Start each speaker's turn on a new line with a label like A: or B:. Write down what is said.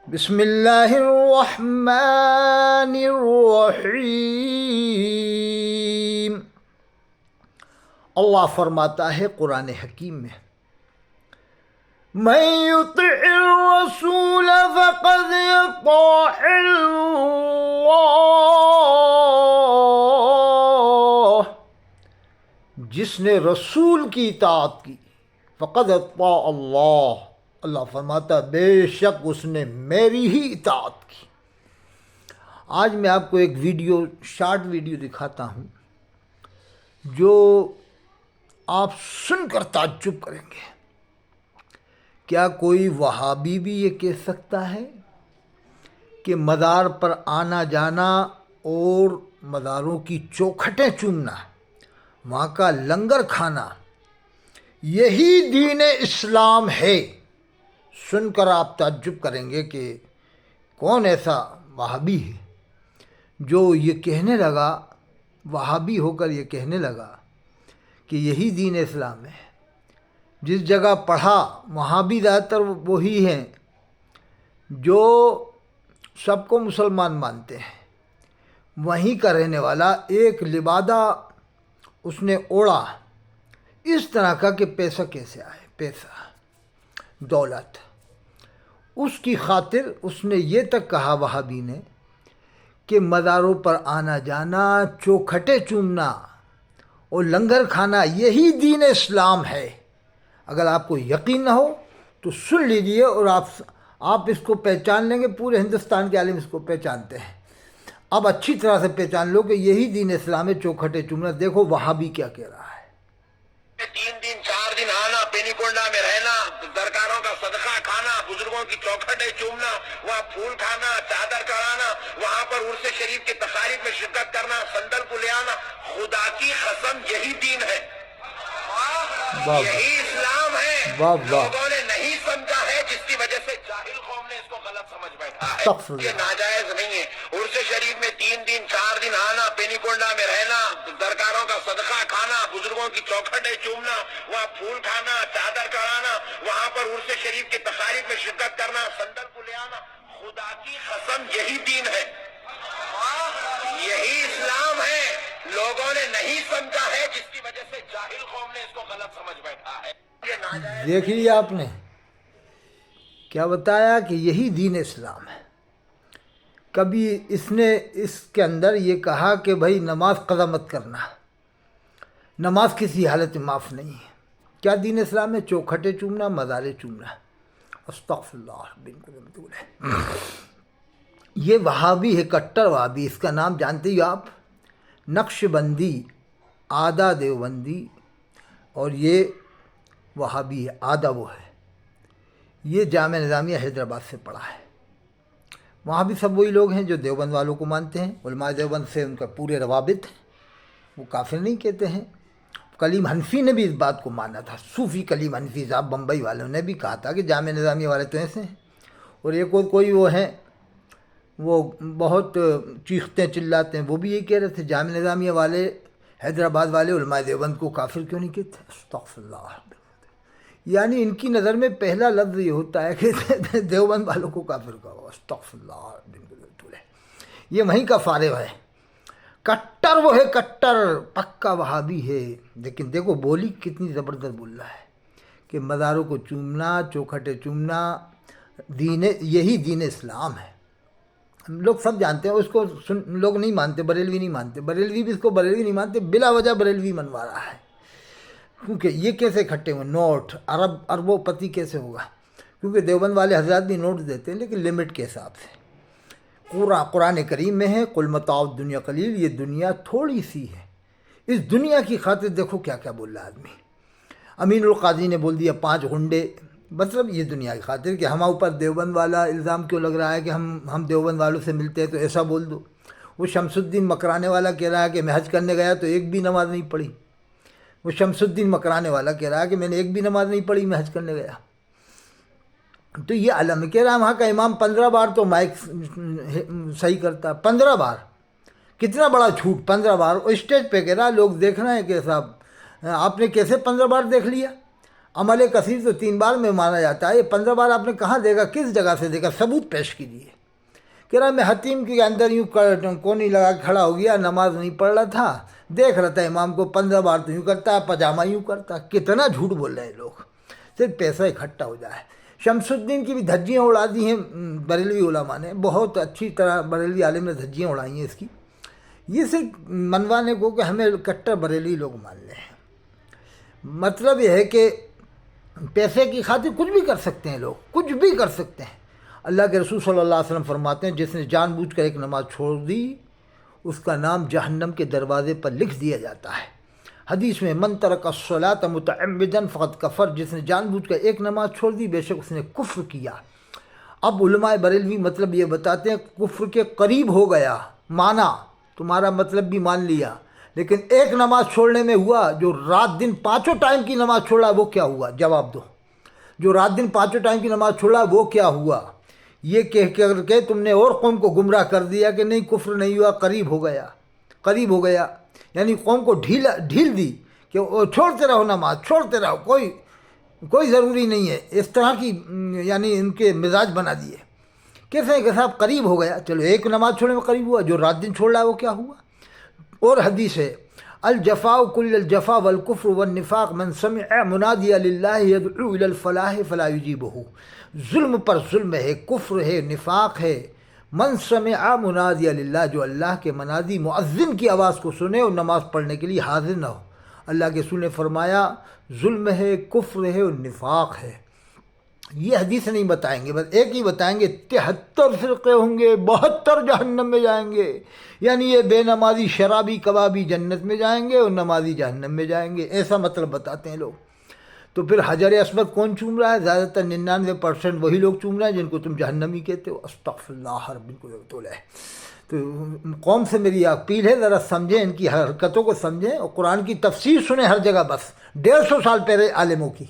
A: بسم اللہ الرحمن الرحیم۔ اللہ فرماتا ہے قرآن حکیم میں، من یطع الرسول فقد اطاع اللہ، جس نے رسول کی اطاعت کی فقد اطاع اللہ، اللہ فرماتا بے شک اس نے میری ہی اطاعت کی۔ آج میں آپ کو ایک شارٹ ویڈیو دکھاتا ہوں جو آپ سن کر تعجب کریں گے۔ کیا کوئی وہابی بھی یہ کہہ سکتا ہے کہ مزار پر آنا جانا اور مزاروں کی چوکھٹیں چومنا، وہاں کا لنگر کھانا، یہی دین اسلام ہے؟ سن کر آپ تعجب کریں گے کہ کون ایسا وہابی ہے جو یہ کہنے لگا، وہابی ہو کر یہ کہنے لگا کہ یہی دین اسلام ہے۔ جس جگہ پڑھا وہاں بھی زیادہ تر وہی ہیں جو سب کو مسلمان مانتے ہیں، وہیں کا رہنے والا ایک لبادہ اس نے اوڑا اس طرح کا کہ پیسہ کیسے آئے، پیسہ، دولت۔ اس کی خاطر اس نے یہ تک کہا وہابی نے کہ مزاروں پر آنا جانا، چوکھٹے چومنا اور لنگر کھانا یہی دین اسلام ہے۔ اگر آپ کو یقین نہ ہو تو سن لیجئے اور آپ اس کو پہچان لیں گے، پورے ہندوستان کے عالم اس کو پہچانتے ہیں۔ اب اچھی طرح سے پہچان لو کہ یہی دین اسلام ہے، چوکھٹے چومنا۔ دیکھو وہابی کیا کہہ رہا ہے۔
B: 3 دن 4 دن آنا، پینیکونڈا میں رہنا، درکاروں کا صدقہ کھانا، بزرگوں کی چوکھٹیں چومنا، وہاں پھول کھانا، چادر چڑھانا، وہاں پر عرس شریف کی تقاریب میں شرکت کرنا، صندل کو لے آنا، خدا کی قسم یہی دین ہے،
A: واہ
B: یہی اسلام ہے۔
A: واہ واہ،
B: لوگوں نے نہیں سمجھا ہے، جس کی وجہ سے جاہل قوم نے اس کو غلط سمجھ بیٹھا ہے۔
A: استغفر اللہ۔
B: یہ ناجائز نہیں ہے۔ عرس شریف میں 3 دن 4 دن آنا، پینیکونڈا میں رہنا، درکاروں کا صدقہ کھانا، بزرگوں کی چوکھٹیں چومنا، وہاں پھول کھانا، چادر چڑھانا، وہاں پر عرس شریف کی تقاریب میں شرکت کرنا، صندل کو لے آنا، خدا کی قسم یہی دین ہے، یہی اسلام ہے۔ لوگوں نے نہیں سمجھا ہے، جس کی وجہ سے جاہل قوم نے اس کو غلط سمجھ بیٹھا ہے۔ یہ ناجائز
A: دیکھ لیا آپ نے کیا بتایا کہ یہی دین اسلام ہے۔ کبھی اس نے اس کے اندر یہ کہا کہ بھائی نماز قضا مت کرنا، نماز کسی حالت میں معاف نہیں ہے۔ کیا دین اسلام ہے؟ چوکھٹے چومنا، مزارے چومنا۔ استغفر اللہ بالکل۔ یہ وہابی ہے، کٹر وہابی۔ اس کا نام جانتے ہی آپ، نقش بندی، آدھا دیوبندی، اور یہ وہابی ہے، آدھا وہ ہے۔ یہ جامعہ نظامیہ حیدرآباد سے پڑھا ہے۔ وہاں بھی سب وہی لوگ ہیں جو دیوبند والوں کو مانتے ہیں، علماء دیوبند سے ان کا پورے روابط ہیں، وہ کافر نہیں کہتے ہیں۔ کلیم حنفی نے بھی اس بات کو مانا تھا، صوفی کلیم حنفی صاحب بمبئی والوں نے بھی کہا تھا کہ جامعہ نظامیہ والے تو ایسے ہیں۔ اور ایک اور کوئی وہ ہیں، وہ بہت چیختے چلاتے ہیں، وہ بھی یہی کہہ رہے تھے جامعہ نظامیہ والے، حیدرآباد والے علماء دیوبند کو کافر کیوں نہیں کہتے؟ استغفر اللہ۔ یعنی ان کی نظر میں پہلا لفظ یہ ہوتا ہے کہ دیوبند والوں کو کافر کہو۔ استغفر اللہ۔ یہ وہیں کا فارغ ہے، کٹر وہ ہے، کٹر پکا وہابی ہے۔ لیکن دیکھو بولی کتنی زبردست بول رہا ہے کہ مزاروں کو چومنا، چوکھٹے چومنا یہی دین اسلام ہے۔ ہم لوگ سب جانتے ہیں، اس کو لوگ نہیں مانتے، بریلوی نہیں مانتے، بریلوی بھی اس کو بریلوی نہیں مانتے، بلا وجہ بریلوی منوا رہا ہے۔ کیونکہ یہ کیسے اکٹھے ہوئے نوٹ، اربوں پتی کیسے ہوگا؟ کیونکہ دیوبند والے حضرات بھی نوٹ دیتے ہیں، لیکن لمٹ کے حساب سے۔ قرآن کریم میں ہے قل متاع الدنیا قلیل، یہ دنیا تھوڑی سی ہے۔ اس دنیا کی خاطر دیکھو کیا کیا بول رہا ہے آدمی۔ امین القاضی نے بول دیا 5 غنڈے، مطلب یہ دنیا کی خاطر کہ ہمارے اوپر دیوبند والا الزام کیوں لگ رہا ہے کہ ہم دیوبند والوں سے ملتے ہیں تو ایسا بول دو۔ وہ شمس الدین مکرانے والا کہہ رہا ہے کہ میں حج کرنے گیا تو ایک بھی نماز نہیں پڑھی۔ وہ شمس الدین مکرانے والا کہہ رہا ہے کہ میں نے ایک بھی نماز نہیں پڑھی، میں حج کرنے گیا۔ تو یہ علم کہہ رہا ہے وہاں کا امام 15 بار تو مائک صحیح کرتا، 15 بار، کتنا بڑا جھوٹ، 15 بار۔ اور اسٹیج پہ کہہ رہا لوگ دیکھ رہے ہیں کہ صاحب آپ نے کیسے 15 بار دیکھ لیا؟ عمل کثیر تو 3 بار میں مانا جاتا ہے، یہ 15 بار آپ نے کہاں دیکھا، کس جگہ سے دیکھا؟ ثبوت پیش کیجیے۔ کہہ رہا میں حتیم کے اندر یوں کونی لگا کے کھڑا ہو گیا، نماز نہیں پڑھ رہا تھا، دیکھ رہا تھا امام کو 15 بار تو یوں کرتا ہے، پاجامہ یوں کرتا۔ کتنا جھوٹ بول رہے ہیں لوگ، صرف پیسہ اکٹھا ہو جائے۔ شمس الدین کی بھی دھجیاں اڑا دی ہیں بریلوی علماء نے، بہت اچھی طرح بریلوی عالم نے دھجیاں اڑائی ہیں اس کی، یہ صرف منوانے کو کہ ہمیں کٹر بریلوی لوگ مان لیں۔ مطلب یہ ہے کہ پیسے کی خاطر کچھ بھی کر سکتے ہیں لوگ، کچھ بھی کر سکتے ہیں۔ اللہ کے رسول صلی اللہ علیہ وسلم فرماتے ہیں جس نے جان بوجھ کر ایک نماز چھوڑ دی اس کا نام جہنم کے دروازے پر لکھ دیا جاتا ہے۔ حدیث میں من ترک الصلاۃ متعمدا فقد کفر، جس نے جان بوجھ کر ایک نماز چھوڑ دی بے شک اس نے کفر کیا۔ اب علماء بریلوی مطلب یہ بتاتے ہیں کفر کے قریب ہو گیا، مانا تمہارا مطلب بھی مان لیا، لیکن ایک نماز چھوڑنے میں ہوا، جو رات دن 5 ٹائم کی نماز چھوڑا وہ کیا ہوا؟ جواب دو، جو رات دن 5 ٹائم کی نماز چھوڑا وہ کیا ہوا؟ یہ کہہ کر کے تم نے اور قوم کو گمراہ کر دیا کہ نہیں کفر نہیں ہوا، قریب ہو گیا، قریب ہو گیا، یعنی قوم کو ڈھیل دی کہ وہ چھوڑتے رہو نماز، چھوڑتے رہو، کوئی ضروری نہیں ہے، اس طرح کی یعنی ان کے مزاج بنا دیے۔ کیسے کہ صاحب قریب ہو گیا، چلو ایک نماز چھوڑنے میں قریب ہوا، جو رات دن چھوڑ رہا ہے وہ کیا ہوا؟ اور حدیث ہے الجفاء کل الجفا والکفر والنفاق من سمع منادی للہ یدعو الی الفلاح فلا یجیبہ، ظلم پر ظلم ہے، کفر ہے، نفاق ہے۔ من سمع منادی للہ، جو اللہ کے منادی مؤذن کی آواز کو سنے اور نماز پڑھنے کے لیے حاضر نہ ہو، اللہ کے رسول نے فرمایا ظلم ہے، کفر ہے اور نفاق ہے۔ یہ حدیث نہیں بتائیں گے، بس ایک ہی بتائیں گے 73 فرقے ہوں گے، 72 جہنم میں جائیں گے، یعنی یہ بے نمازی شرابی کبابی جنت میں جائیں گے اور نمازی جہنم میں جائیں گے، ایسا مطلب بتاتے ہیں لوگ۔ تو پھر حجر اسود کون چوم رہا ہے؟ زیادہ تر 99% وہی لوگ چوم رہے ہیں جن کو تم جہنمی کہتے ہو۔ استغفر اللہ رب کو لے۔ تو قوم سے میری اپیل ہے ذرا سمجھیں، ان کی حرکتوں کو سمجھیں اور قرآن کی تفسیر سنیں ہر جگہ، بس 150 سال پہلے عالموں کی۔